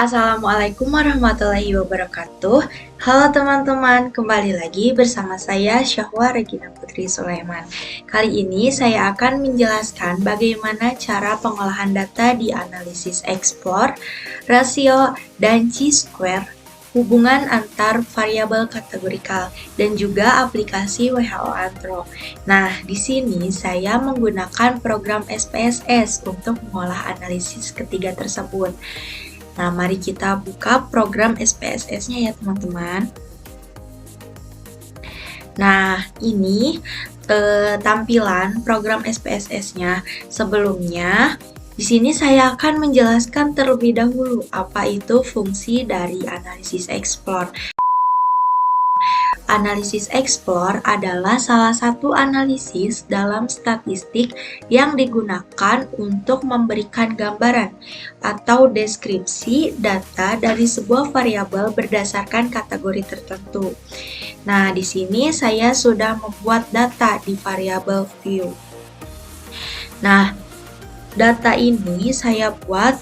Assalamualaikum warahmatullahi wabarakatuh. Halo teman-teman, kembali lagi bersama saya Syahwa Regina Putri Sulaiman. Kali ini saya akan menjelaskan bagaimana cara pengolahan data di analisis explore, rasio, dan chi-square, hubungan antar variabel kategorikal, dan juga aplikasi WHO Anthrop. Nah, di sini saya menggunakan program SPSS untuk mengolah analisis ketiga tersebut. Nah, mari kita buka program SPSS-nya ya, teman-teman. Nah, ini tampilan program SPSS-nya. Sebelumnya, di sini saya akan menjelaskan terlebih dahulu apa itu fungsi dari analisis explore. Analisis explore adalah salah satu analisis dalam statistik yang digunakan untuk memberikan gambaran atau deskripsi data dari sebuah variabel berdasarkan kategori tertentu. Nah, di sini saya sudah membuat data di variabel view. Nah, data ini saya buat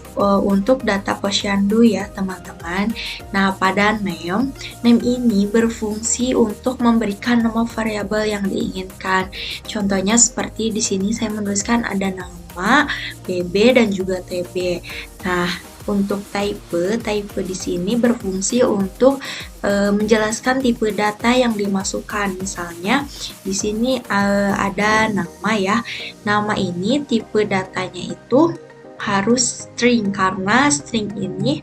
untuk data posyandu ya teman-teman. Nah, pada name ini berfungsi untuk memberikan nama variabel yang diinginkan. Contohnya seperti di sini saya menuliskan ada nama, BB dan juga TB. Nah, untuk type di sini berfungsi untuk menjelaskan tipe data yang dimasukkan. Misalnya di sini ada nama ya. Nama ini tipe datanya itu harus string karena string ini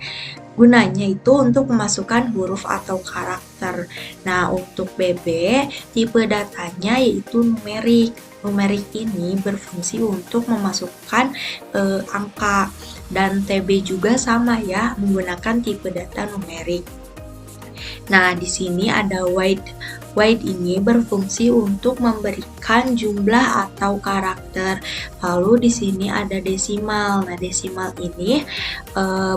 gunanya itu untuk memasukkan huruf atau karakter. Nah, untuk BB tipe datanya yaitu numerik. Numerik ini berfungsi untuk memasukkan angka, dan TB juga sama ya, menggunakan tipe data numerik. Nah, di sini ada wide. Wide ini berfungsi untuk memberikan jumlah atau karakter. Lalu di sini ada desimal. Nah, desimal ini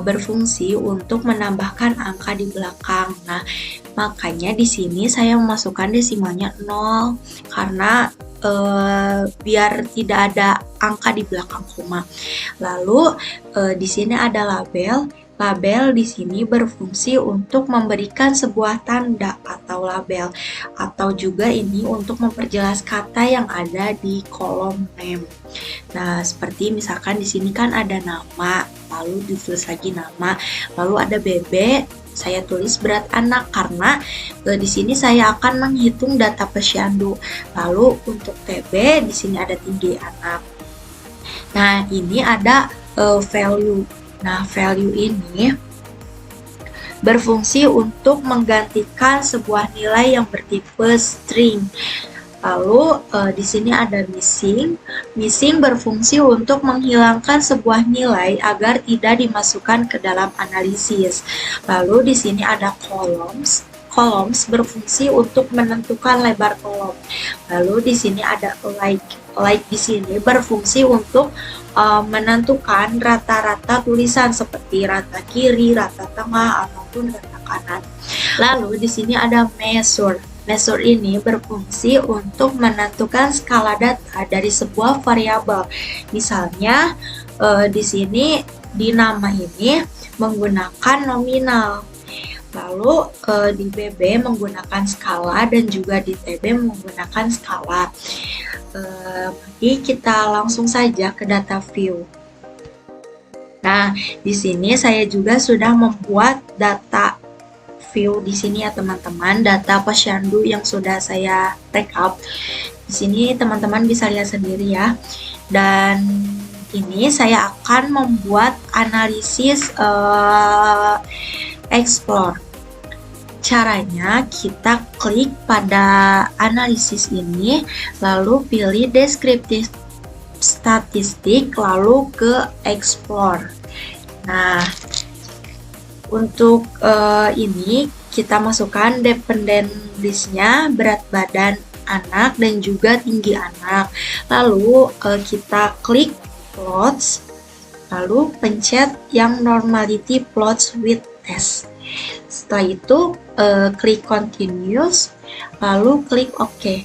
berfungsi untuk menambahkan angka di belakang. Nah, makanya di sini saya memasukkan desimalnya 0 karena biar tidak ada angka di belakang koma. Lalu di sini ada label. Label di sini berfungsi untuk memberikan sebuah tanda atau label, atau juga ini untuk memperjelas kata yang ada di kolom name. Nah, seperti misalkan di sini kan ada nama, lalu ditulis lagi nama, lalu ada BB, saya tulis berat anak karena di sini saya akan menghitung data posyandu. Lalu untuk TB di sini ada tinggi anak. Nah, ini ada value. Nah, value ini berfungsi untuk menggantikan sebuah nilai yang bertipe string. Lalu di sini ada missing. Missing berfungsi untuk menghilangkan sebuah nilai agar tidak dimasukkan ke dalam analisis. Lalu di sini ada columns. Columns berfungsi untuk menentukan lebar kolom. Lalu di sini ada like. Like di sini berfungsi untuk menentukan rata-rata tulisan seperti rata kiri, rata tengah, ataupun rata kanan. Lalu di sini ada measure. Measure ini berfungsi untuk menentukan skala data dari sebuah variabel. Misalnya di sini di nama ini menggunakan nominal. Lalu di BB menggunakan skala dan juga di TB menggunakan skala. Mari kita langsung saja ke data view. Nah, di sini saya juga sudah membuat data view di sini ya teman-teman, data posyandu yang sudah saya backup. Di sini teman-teman bisa lihat sendiri ya. Dan ini saya akan membuat analisis explore. Caranya kita klik pada analisis ini, lalu pilih deskriptif statistik, lalu ke explore. Nah, untuk ini kita masukkan dependent list-nya, berat badan anak dan juga tinggi anak. Lalu kita klik plots, lalu pencet yang normality plots with test. Setelah itu klik continuous, lalu klik OK.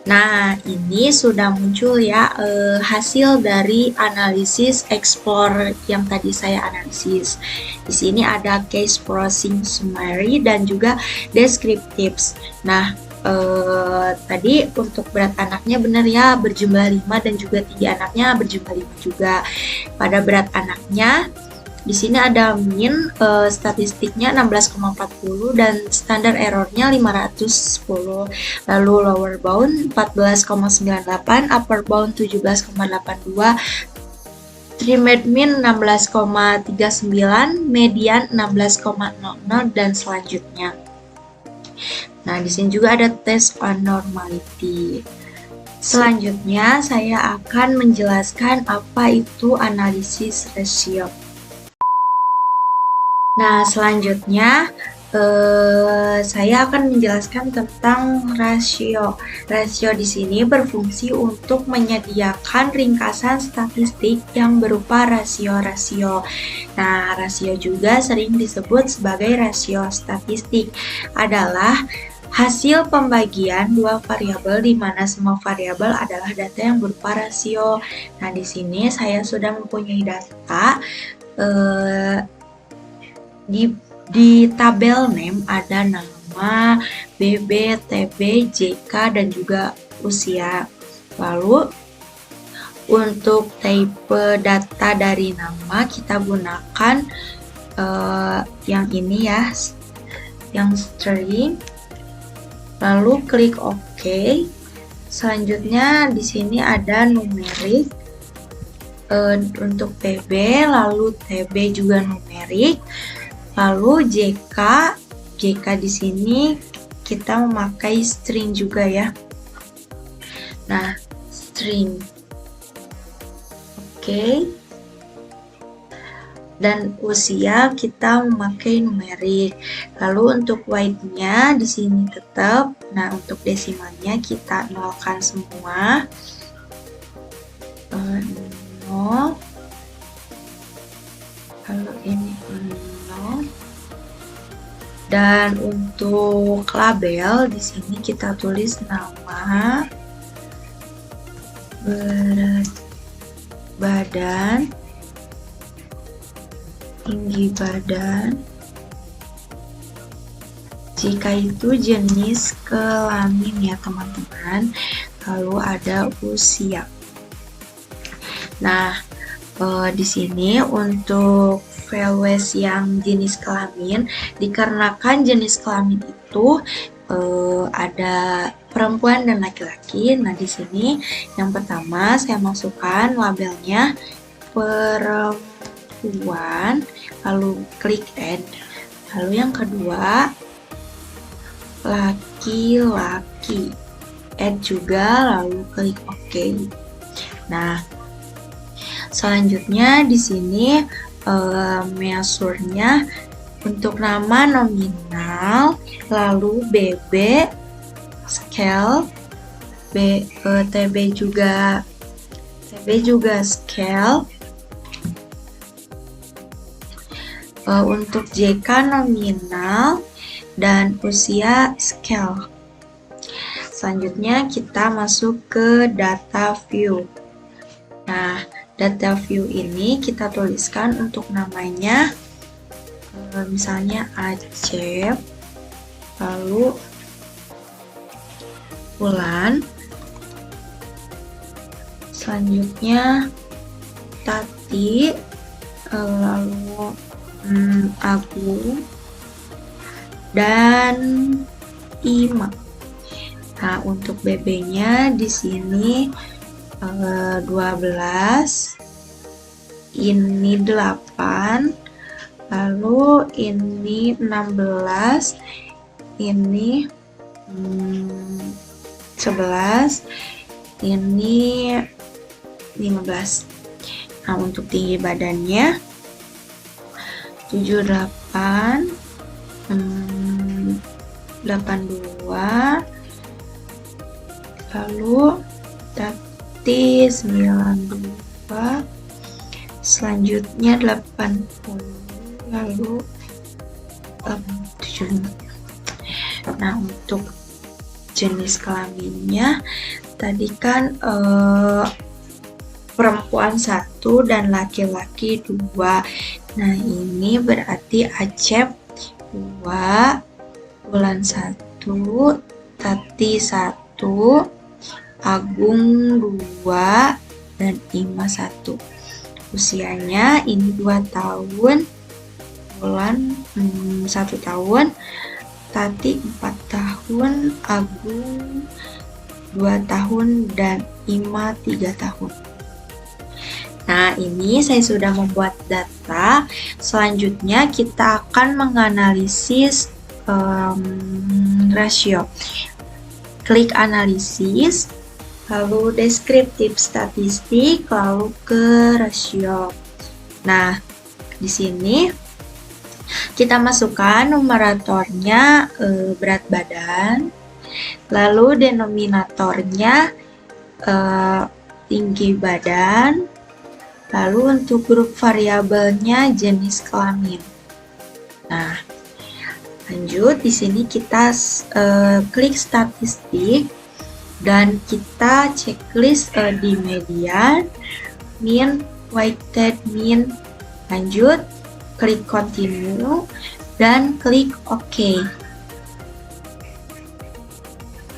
Nah, ini sudah muncul ya hasil dari analisis explore yang tadi saya analisis. Di sini ada case browsing summary dan juga descriptives. Nah, tadi untuk berat anaknya benar ya, berjumlah 5 dan juga tinggi anaknya berjumlah 5 juga. Pada berat anaknya di sini ada min statistiknya 16,40 dan standar errornya 510. Lalu lower bound 14,98, upper bound 17,82, trimmed mean 16,39, median 16,00 dan selanjutnya. Nah, di sini juga ada test on normality. Selanjutnya saya akan menjelaskan apa itu analisis rasio. Nah, selanjutnya saya akan menjelaskan tentang rasio. Rasio di sini berfungsi untuk menyediakan ringkasan statistik yang berupa rasio-rasio. Nah, rasio juga sering disebut sebagai rasio statistik. Adalah hasil pembagian dua variabel di mana semua variabel adalah data yang berupa rasio. Nah, di sini saya sudah mempunyai data. Di tabel name ada nama, BB, TB, JK, dan juga usia. Lalu untuk tipe data dari nama kita gunakan yang ini ya, yang string. Lalu klik OK. Selanjutnya di sini ada numerik untuk PB, lalu TB juga numerik. Lalu JK di sini kita memakai string juga ya. Nah, string. Oke. Dan usia kita memakai numerik. Lalu untuk weight-nya di sini tetap. Nah, untuk desimalnya kita nolkan semua. 0. Lalu ini 0. Dan untuk label di sini kita tulis nama, berat badan, tinggi badan, jika itu jenis kelamin ya teman-teman, lalu ada usia. Nah, di sini untuk values yang jenis kelamin, dikarenakan jenis kelamin itu ada perempuan dan laki-laki. Nah, di sini yang pertama saya masukkan labelnya perempuan, lalu klik add. Lalu yang kedua laki-laki, add juga, lalu klik OK. Nah, selanjutnya di sini measure-nya untuk nama nominal, lalu BB scale, TB juga scale. Untuk JK nominal dan usia scale. Selanjutnya kita masuk ke data view. Nah, data view ini kita tuliskan untuk namanya misalnya Acep, lalu bulan, selanjutnya Tati, lalu Agung, dan Ima. Nah, untuk BB-nya di sini 12, ini 8, lalu ini 16, ini 11, ini 15. Nah, untuk tinggi badannya 78, 82, lalu Tati 92, selanjutnya 80, lalu 75. Nah, untuk jenis kelaminnya tadi kan perempuan 1 dan laki-laki 2. Nah, ini berarti Acep 2, Wulan 1, Tati 1, Agung 2, dan Ima 1. Usianya ini 2 tahun, Wulan 1 tahun, Tati 4 tahun, Agung 2 tahun, dan Ima 3 tahun. Nah, ini saya sudah membuat data. Selanjutnya kita akan menganalisis rasio. Klik analisis, lalu deskriptif statistik, lalu ke rasio. Nah, di sini kita masukkan numeratornya berat badan, lalu denominatornya tinggi badan, lalu untuk grup variabelnya jenis kelamin. Nah, lanjut di sini kita klik statistik dan kita checklist di median, mean, weighted mean. Lanjut, klik continue dan klik OK.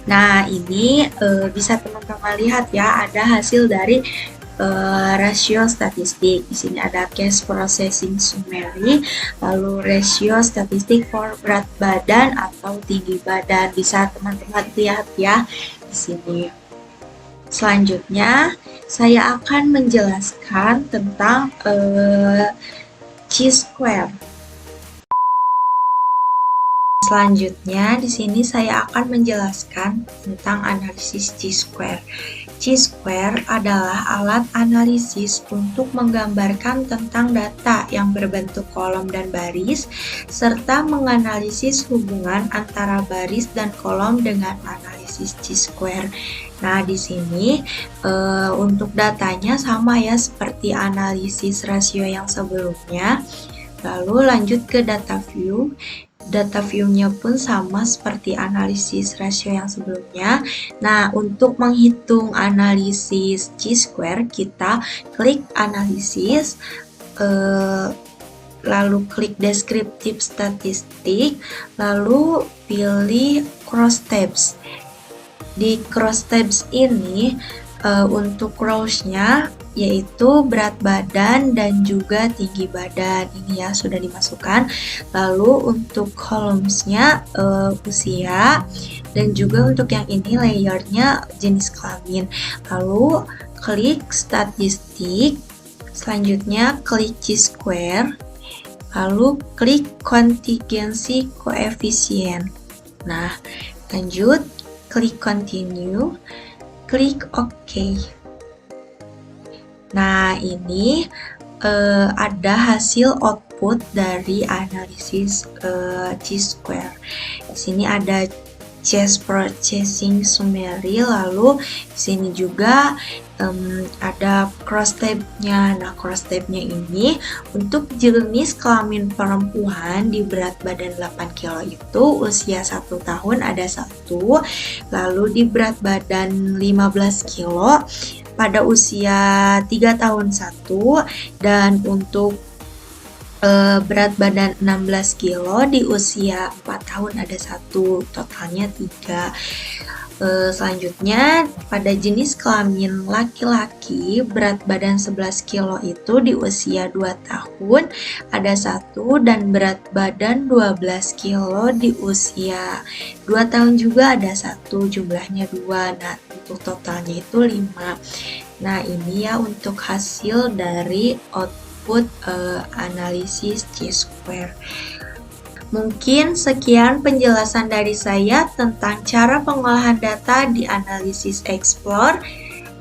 Nah, ini bisa teman-teman lihat ya, ada hasil dari rasio statistik. Di sini ada case processing summary, lalu rasio statistik for berat badan atau tinggi badan. Bisa teman-teman lihat ya di sini. Selanjutnya, saya akan menjelaskan tentang chi-square. Selanjutnya, di sini saya akan menjelaskan tentang analisis chi-square. Chi-square adalah alat analisis untuk menggambarkan tentang data yang berbentuk kolom dan baris, serta menganalisis hubungan antara baris dan kolom dengan analisis chi-square. Nah, di sini untuk datanya sama ya seperti analisis rasio yang sebelumnya. Lalu lanjut ke data view. Data view-nya pun sama seperti analisis rasio yang sebelumnya. Nah, untuk menghitung analisis chi-square, kita klik analisis, lalu klik deskriptif statistik, lalu pilih cross tabs. Di cross tabs ini, untuk rows-nya yaitu berat badan dan juga tinggi badan. Ini ya sudah dimasukkan. Lalu untuk columns-nya usia, dan juga untuk yang ini layernya jenis kelamin. Lalu klik statistik, selanjutnya klik chi-square, lalu klik contingency coefficient. Nah, lanjut klik continue, klik OK. Nah, ini ada hasil output dari analisis chi-square. Di sini ada case processing summary, lalu di sini juga ada cross tab-nya. Nah, cross tab-nya ini untuk jenis kelamin perempuan di berat badan 8 kilo itu usia 1 tahun ada 1, lalu di berat badan 15 kilo pada usia 3 tahun 1, dan untuk berat badan 16 kilo di usia 4 tahun ada 1, totalnya 3. Selanjutnya pada jenis kelamin laki-laki berat badan 11 kilo itu di usia 2 tahun ada 1, dan berat badan 12 kilo di usia 2 tahun juga ada 1, jumlahnya 2. Nah, untuk totalnya itu 5. Nah, ini ya untuk hasil dari output analisis chi-square. Mungkin sekian penjelasan dari saya tentang cara pengolahan data di analisis explore,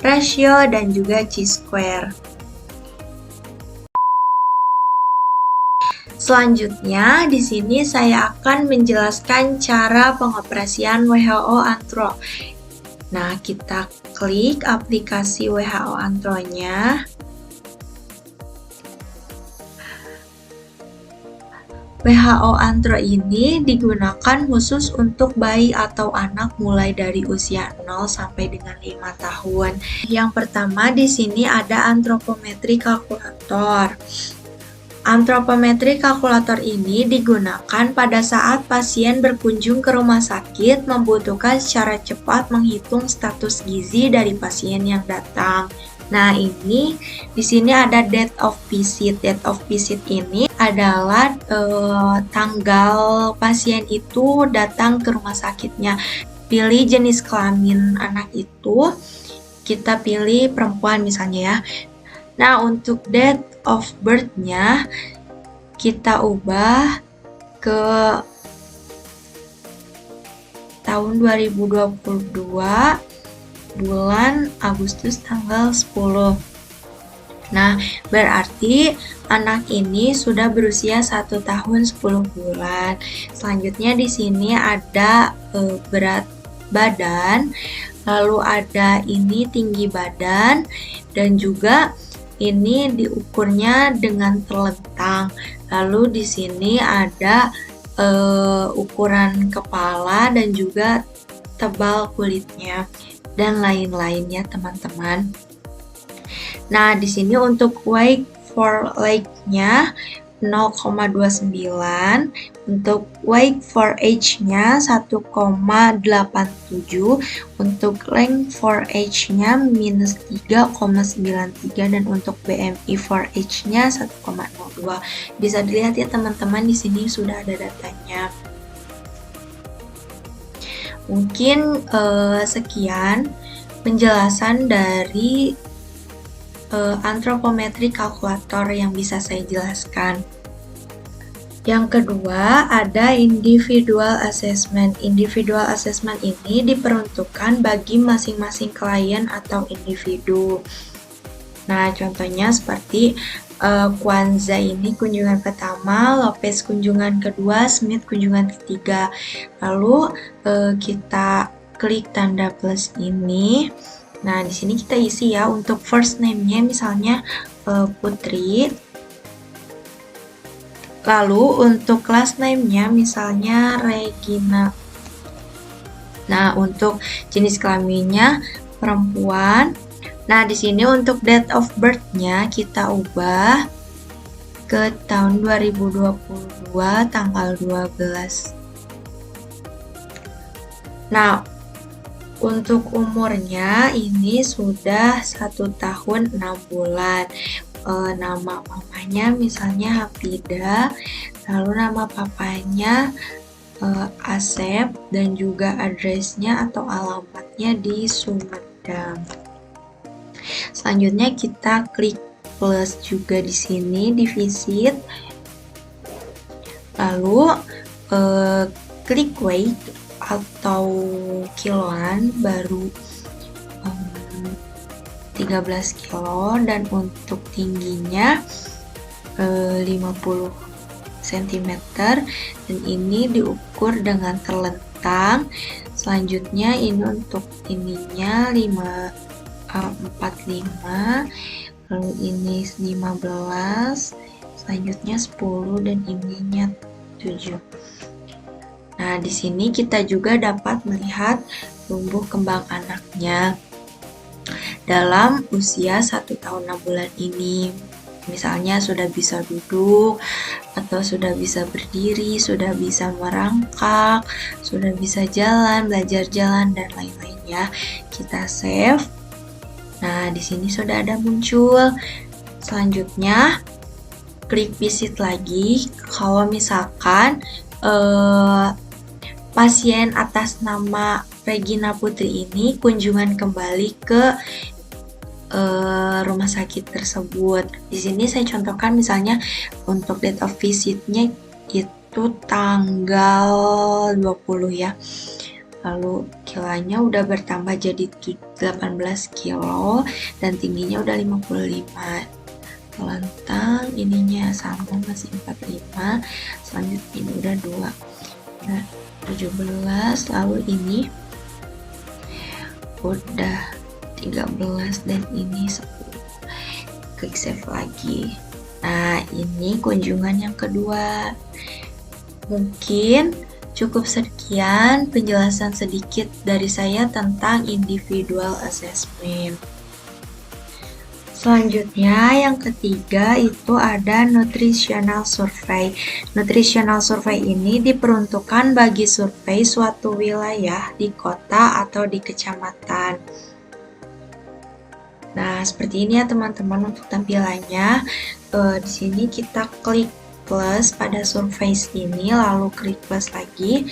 rasio, dan juga chi-square. Selanjutnya, di sini saya akan menjelaskan cara pengoperasian WHO Antro. Nah, kita klik aplikasi WHO Antro-nya. WHO Antro ini digunakan khusus untuk bayi atau anak mulai dari usia 0 sampai dengan 5 tahun. Yang pertama di sini ada antropometri kalkulator. Antropometri kalkulator ini digunakan pada saat pasien berkunjung ke rumah sakit membutuhkan secara cepat menghitung status gizi dari pasien yang datang. Nah, ini di sini ada date of visit. Date of visit ini adalah tanggal pasien itu datang ke rumah sakitnya. Pilih jenis kelamin anak itu, kita pilih perempuan misalnya ya. Nah, untuk date of birth-nya kita ubah ke tahun 2022 bulan Agustus tanggal 10. Nah, berarti anak ini sudah berusia 1 tahun 10 bulan. Selanjutnya di sini ada berat badan, lalu ada ini tinggi badan, dan juga ini diukurnya dengan telentang. Lalu di sini ada ukuran kepala dan juga tebal kulitnya dan lain-lainnya, teman-teman. Nah, di sini untuk weight for leg-nya 0,29, untuk weight for age-nya 1,87, untuk length for age-nya minus 3,93, dan untuk BMI for age-nya 1,02. Bisa dilihat ya teman-teman, di sini sudah ada datanya. Mungkin sekian penjelasan dari antropometri kalkulator yang bisa saya jelaskan. Yang kedua ada individual assessment. Individual assessment ini diperuntukkan bagi masing-masing klien atau individu. Nah, contohnya seperti Kwanza ini kunjungan pertama, Lopez kunjungan kedua, Smith kunjungan ketiga. Lalu kita klik tanda plus ini. Nah, di sini kita isi ya untuk first name-nya misalnya Putri. Lalu untuk last name-nya misalnya Regina. Nah, untuk jenis kelaminnya perempuan. Nah, di sini untuk date of birth-nya kita ubah ke tahun 2022 tanggal 12. Nah, untuk umurnya ini sudah 1 tahun 6 bulan. Nama mamanya misalnya Hafida, lalu nama papanya Asep, dan juga addressnya atau alamatnya di Sumedang. Selanjutnya kita klik plus juga di sini di visit. Lalu klik weight atau kiloan, baru 13 kilo, dan untuk tingginya 50 cm, dan ini diukur dengan telentang. Selanjutnya ini untuk ininya 45, lalu ini 15, selanjutnya 10, dan ininya 7. Nah, di sini kita juga dapat melihat tumbuh kembang anaknya dalam usia 1 tahun 6 bulan ini. Misalnya sudah bisa duduk, atau sudah bisa berdiri, sudah bisa merangkak, sudah bisa jalan, belajar jalan, dan lain-lain ya. Kita save. Nah, di sini sudah ada muncul. Selanjutnya, klik visit lagi. Kalau misalkan pasien atas nama Regina Putri ini kunjungan kembali ke rumah sakit tersebut. Di sini saya contohkan misalnya untuk date of visit-nya itu tanggal 20 ya. Lalu kilonya udah bertambah jadi 18 kilo dan tingginya udah 55. Telentang ininya sama masih 45. Selanjutnya ini udah 2. Nah, 17, lalu ini udah 13 dan ini 10. Klik save lagi. Nah, ini kunjungan yang kedua. Mungkin cukup sekian penjelasan sedikit dari saya tentang individual assessment. Selanjutnya, yang ketiga itu ada nutritional survey. Nutritional survey ini diperuntukkan bagi survei suatu wilayah di kota atau di kecamatan. Nah, seperti ini ya teman-teman untuk tampilannya. Di sini kita klik plus pada survei ini, lalu klik plus lagi.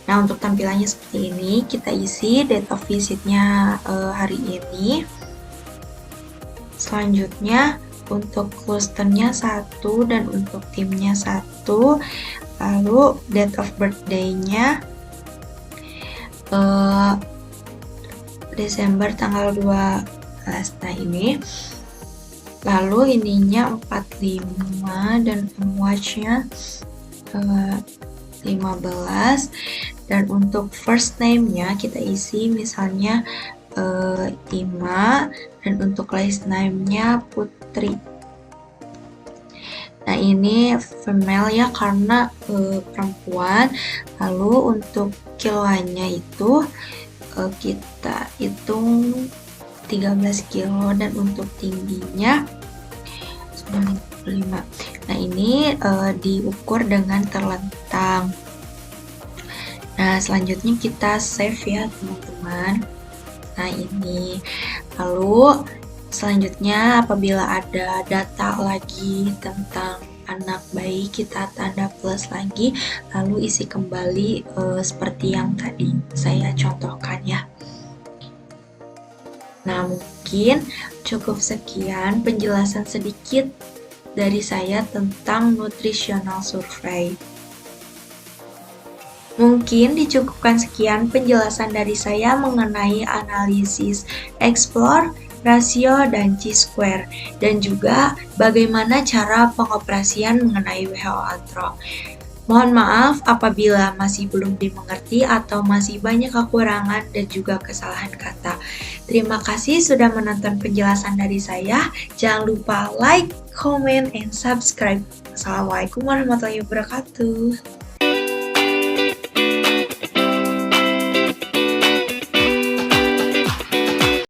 Nah, untuk tampilannya seperti ini, kita isi date of visitnya hari ini. Selanjutnya untuk clusternya 1 dan untuk timnya 1, lalu date of birthday-nya Desember tanggal 12. Nah ini, lalu ininya 45 dan watch-nya 15, dan untuk first name-nya kita isi misalnya Ima, dan untuk last name-nya Putri. Nah ini female ya, karena perempuan. Lalu untuk kiloannya itu kita hitung 13 kilo, dan untuk tingginya 95. Nah ini diukur dengan terlentang. Nah selanjutnya kita save ya teman-teman. Nah ini, lalu selanjutnya apabila ada data lagi tentang anak bayi, kita tanda plus lagi, lalu isi kembali seperti yang tadi saya contohkan ya. Nah mungkin cukup sekian penjelasan sedikit dari saya tentang nutritional survey. Mungkin dicukupkan sekian penjelasan dari saya mengenai analisis explore, rasio, dan chi-square, dan juga bagaimana cara pengoperasian mengenai WHO Anthrop. Mohon maaf apabila masih belum dimengerti atau masih banyak kekurangan dan juga kesalahan kata. Terima kasih sudah menonton penjelasan dari saya. Jangan lupa like, comment, and subscribe. Assalamualaikum warahmatullahi wabarakatuh.